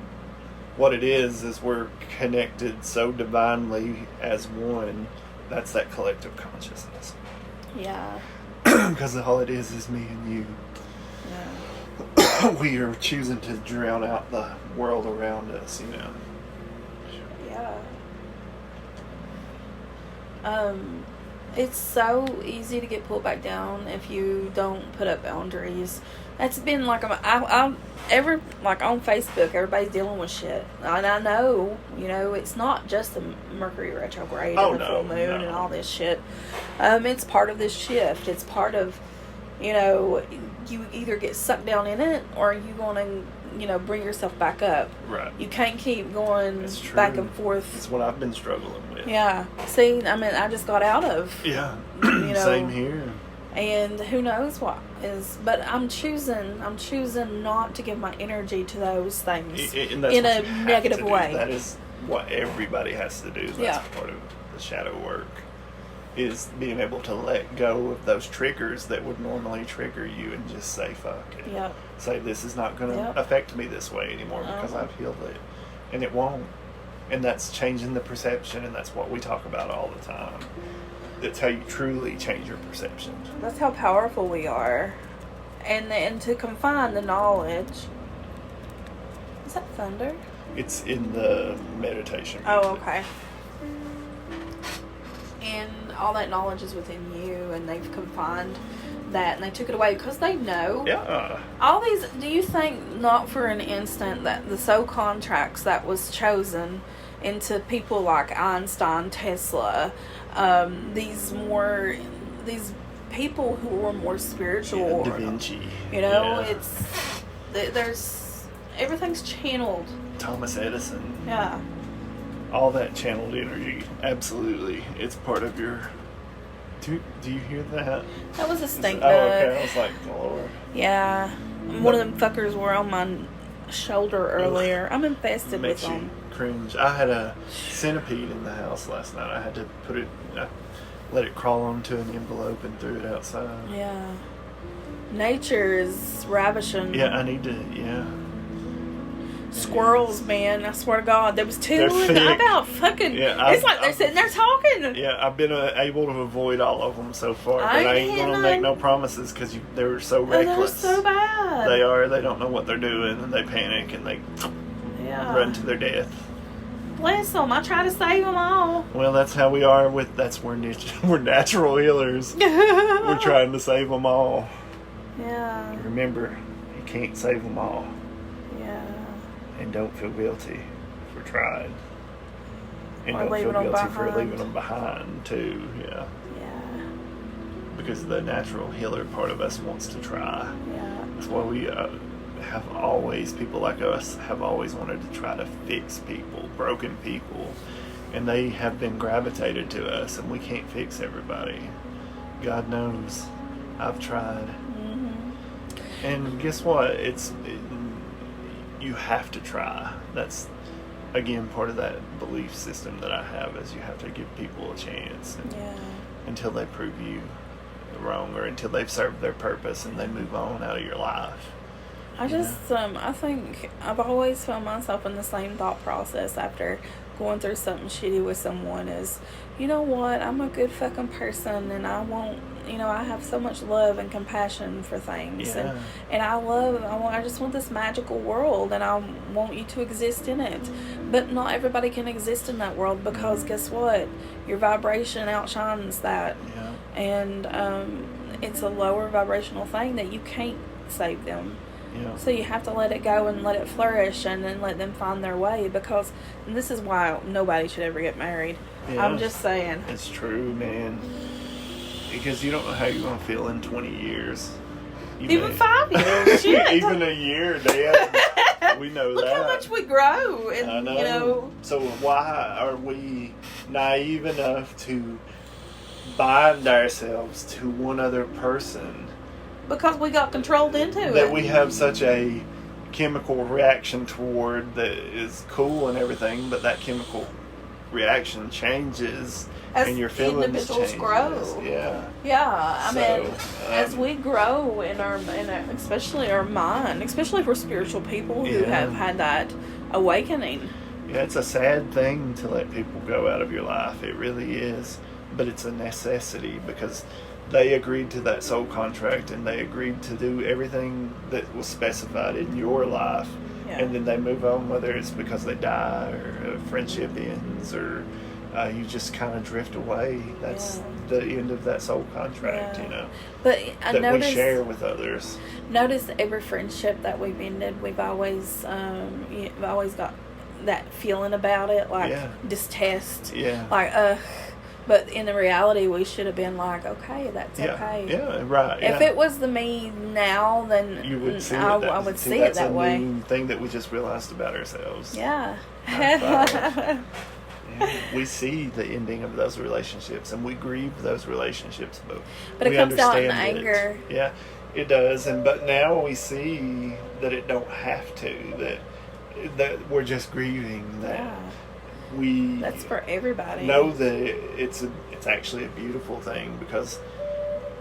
what it is we're connected so divinely as one. That's that collective consciousness. Yeah. Because all it is me and you. Yeah. We are choosing to drown out the world around us, you know. Yeah. It's so easy to get pulled back down if you don't put up boundaries. That's been like on Facebook, everybody's dealing with shit, and I know, it's not just the Mercury retrograde and the full moon and all this shit. It's part of this shift. It's part of, you either get sucked down in it or you want to, bring yourself back up. Right. You can't keep going It's true. back and forth. It's what I've been struggling with. Yeah. See, I just got out of. Yeah. Same here. And who knows what is, but I'm choosing not to give my energy to those things And that's in what a you have negative to do. way. That is what everybody has to do. That's Yeah. part of the shadow work, is being able to let go of those triggers that would normally trigger you and just say, fuck it. Yep. Say, this is not going to Yep. affect me this way anymore because I've healed it. And it won't. And that's changing the perception, and that's what we talk about all the time. That's how you truly change your perception. That's how powerful we are, and to confine the knowledge. Is that thunder? It's in the meditation. Oh, music. okay. And all that knowledge is within you, and they've confined that, and they took it away because they know. Yeah. All these, do you think not for an instant that the soul contracts that was chosen into people like Einstein, Tesla, these people who were more spiritual, Da Vinci. there's everything's channeled. Thomas Edison. Yeah. All that channeled energy. Absolutely. It's part of your... Do you hear that? That was a stink Oh, bug. okay. I was like, Lord. Yeah. One of them fuckers were on my shoulder earlier. I'm infested with Makes you them. cringe. I had a centipede in the house last night. I had to let it crawl onto an envelope and threw it outside. Yeah. Nature is ravishing. Yeah, I need to, yeah. Squirrels, man. I swear to God. There was two. They're And I thick. about fucking... Yeah, it's like they're sitting there talking. Yeah, I've been able to avoid all of them so far, but I I ain't ain't going to make no promises because they're so They're reckless. so bad. They are. They don't know what they're doing, and they panic, and they Yeah. run to their death. Bless them. I try to save them all. Well, that's how we are with... we're natural healers. We're trying to save them all. Yeah. Remember, you can't save them all. Yeah. And don't feel guilty for trying. And Or don't feel leaving them guilty for behind. leaving them behind, too. Yeah. Yeah. Because the natural healer part of us wants to try. Yeah. That's why we people like us have always wanted to try to fix people, broken people. And they have been gravitated to us, and we can't fix everybody. God knows. I've tried. Mm-hmm. And guess what? You have to try. That's, again, part of that belief system that I have, is you have to give people a chance until they prove you wrong, or until they've served their purpose and they move on out of your life. I just, I think I've always found myself in the same thought process after going through something shitty with someone is, you know what, I'm a good fucking person and I won't, I have so much love and compassion for things. Yeah. And I just want this magical world and I want you to exist in it. But not everybody can exist in that world because guess what? Your vibration outshines that. Yeah. And it's a lower vibrational thing that you can't save them. Yeah. So you have to let it go and let it flourish and then let them find their way because this is why nobody should ever get married. Yeah. I'm just saying. It's true, man. Because you don't know how you're going to feel in 20 years. Even 5 years. Shit. Even a year, Dad. We know Look that. how much we grow. And, I know. So why are we naive enough to bind ourselves to one other person? Because we got controlled into it. That we have such a chemical reaction toward that is cool and everything, but that chemical reaction changes as and your feelings individuals changes. grow. Yeah. Yeah, I So, mean, as we grow in our especially our mind, especially for spiritual people who Yeah. have had that awakening. Yeah, it's a sad thing to let people go out of your life. It really is. But it's a necessity because they agreed to that soul contract and they agreed to do everything that was specified in your life. Yeah. And then they move on, whether it's because they die or a friendship ends or you just kind of drift away. That's the end of that soul contract, Yeah. But I that noticed, we share with others. Notice every friendship that we've ended, we've always got that feeling about it, like Yeah. distaste, Yeah. like But in the reality, we should have been like, okay, that's Yeah. okay. Yeah, right. If yeah. it was the me now, then You would see I it. would see it that's that a way. new thing that we just realized about ourselves. Yeah. High five. Yeah, we see the ending of those relationships and we grieve those relationships, But it we comes out in understand anger. Yeah, it does. But now we see that it don't have to. That we're just grieving. That Yeah. we That's for everybody. know that it's actually a beautiful thing because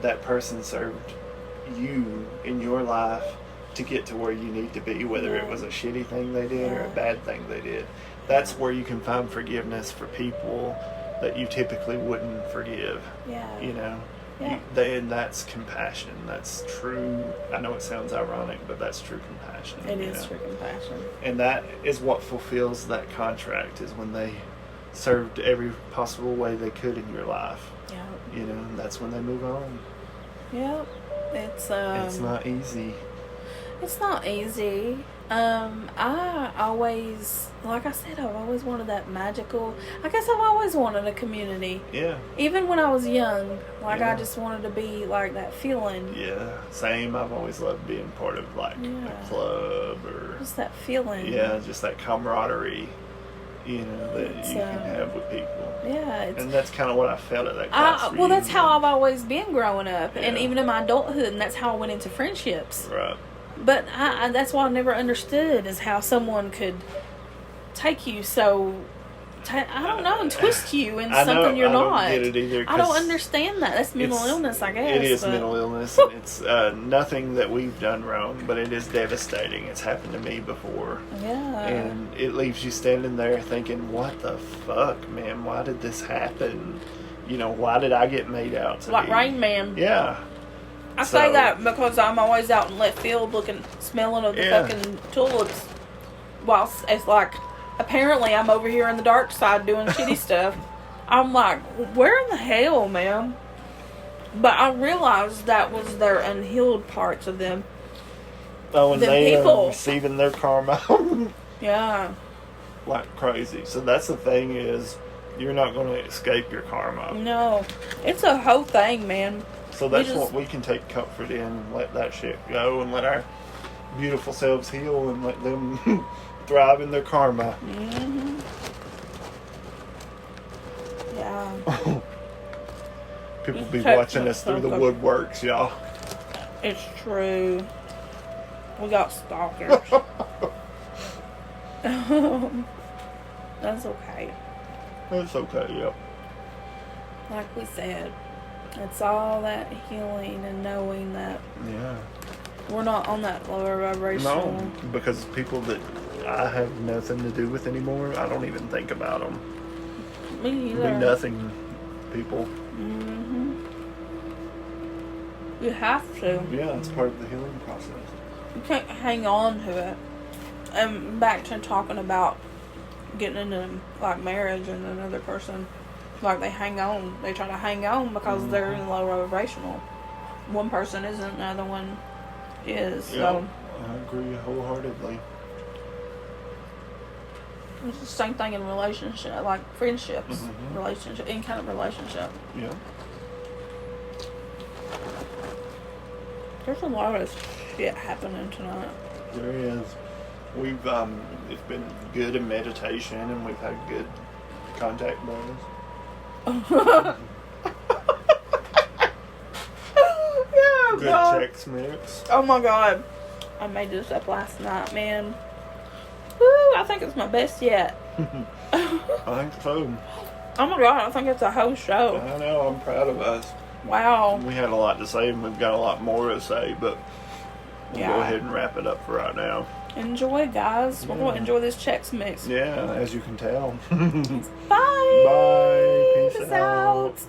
that person served you in your life to get to where you need to be, whether it was a shitty thing they did or a Yeah. bad thing they did. That's where you can find forgiveness for people that you typically wouldn't forgive. Yeah. Yeah. And that's compassion. That's true. I know it sounds ironic, but that's true compassion. It is true compassion. And that is what fulfills that contract, is when they served every possible way they could in your life. Yeah. And that's when they move on. Yep. It's not easy. It's not easy. I always, like I said, I've always wanted that magical. I guess I've always wanted a community. Yeah. Even when I was young, like Yeah. I just wanted to be like that feeling. Yeah. Same. I've always loved being part of like a club or Just that feeling. just that camaraderie, that you can have with people. Yeah. And that's kind of what I felt at that class. Well, that's how I've always been growing up, and Yeah. even in my adulthood, and that's how I went into friendships. Right. But that's what I never understood is how someone could take you so, I don't know, and twist you into something you're not. I don't get it either. I don't understand that. That's mental illness, I guess. It is but mental illness, and it's nothing that we've done wrong, but it is devastating. It's happened to me before. Yeah. And it leaves you standing there thinking, what the fuck, man? Why did this happen? Why did I get made out to like be? Rain Man. Yeah. I say that because I'm always out in left field smelling of the Yeah. fucking tulips. Whilst it's like, apparently I'm over here on the dark side doing shitty stuff. I'm like, where in the hell, man? But I realized that was their unhealed parts of them. Oh, and The they people. are receiving their karma Yeah. like crazy. So that's the thing is, you're not going to escape your karma. No. It's a whole thing, man. So that's what we can take comfort in and let that shit go and let our beautiful selves heal and let them thrive in their karma. Mm-hmm. Yeah. People be watching us through the woodworks, y'all. It's true. We got stalkers. That's okay. It's okay, yep. Like we said, it's all that healing and knowing that Yeah. We're not on that lower vibrational. No, because people that I have nothing to do with anymore, I don't even think about them. Me Be either. nothing people. Mm-hmm. You have to. Yeah, it's part of the healing process. You can't hang on to it. And back to talking about getting into like marriage and another person, like they hang on. They try to hang on because they're in low vibrational. One person isn't, the other one is. Yeah, So I agree wholeheartedly. it's the same thing in relationship, like friendships, Mhm. relationship, any kind of relationship. Yeah. There's a lot of shit happening tonight. There is. We've it's been good in meditation, and we've had good contact boys. Yeah, Good God. text mix. Oh my God. I made this up last night, man. Woo, I think it's my best yet. I think so. Oh my God, I think it's a whole show. I know. I'm proud of us. Wow. We had a lot to say, and we've got a lot more to say, but we'll Yeah. go ahead and wrap it up for right now. Enjoy, guys. We're going to Yeah. enjoy this Chex Mix. Yeah, as you can tell. Bye. Bye. Peace Peace out. out.